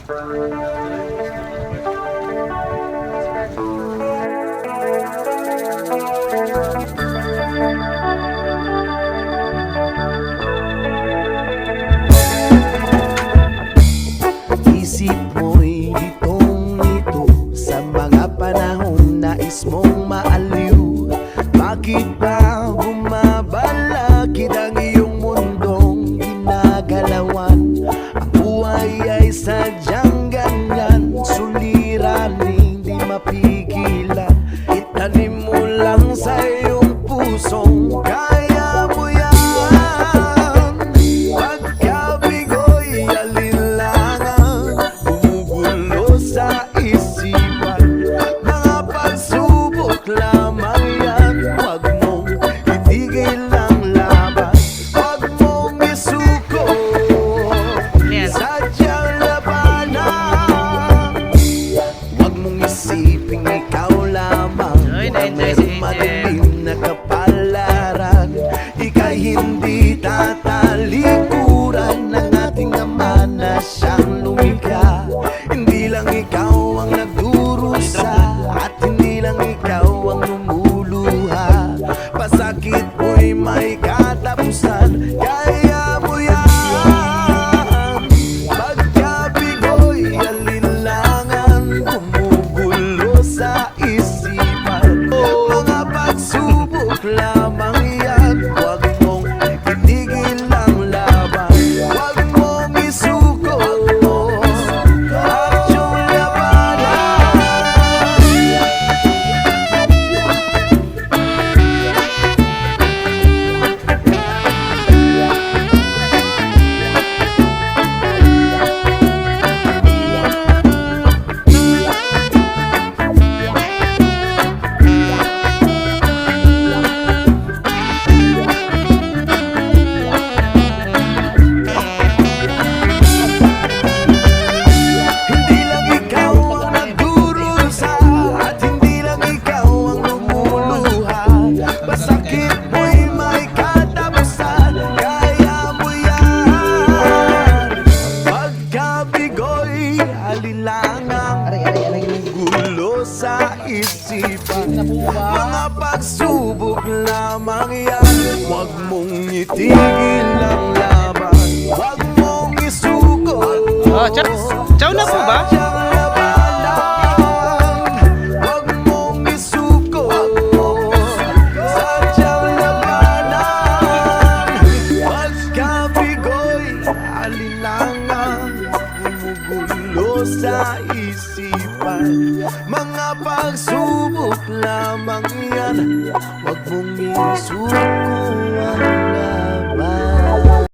Isip mo'y itong-ito sa mga panahon nais mong maaliw. Bakit ba bumabalakid ang iyong mundong ginagalawan? Ang buhay ay sadyang ganyan, suliraning di mapigilan. Itanim mo lang sa iyong pusong kaya mo yan. Pagkabigo'y alinlangan, bumugulo sa isipan. Mga pagsubok lamang yan, huwag mong itigil ang laban. Huwag mong isuko, sadyang labanan. Huwag mong isiping ikaw lamang ang mayroong madilim na kapalaran. Ika'y hindi tatalikuran ng ating Ama na siyang lumikha. Hindi lang ikaw ang nagdurusa at hindi lang ikaw ang lumuluha. Pasakit mo'y may katapusan, kaya mo yan. Pagkabigo'y alinlangan, gumugulo sa isipan. Mga pagsubok lamang yan, huwag mong itigil ang laban. Huwag mong isuko at yung labanan. Hindi lang ikaw ang nagdurusa at hindi lang ikaw ang lumuluha. Masakit mo'y may katapusan, kaya mo yan. Pagkabigo'y alinlangang, gulo sa isipan. Mga pagsubok lamang yan, huwag mong itigil ang laban. Huwag mong isuko. Ciao na po ba? Sadyang labanan. Huwag mong isuko. Sadyang labanan. Pagkabigo'y alinlangan, gumugulo sa isipan. Mga pagsubok lamang yan, huwag mong isuko.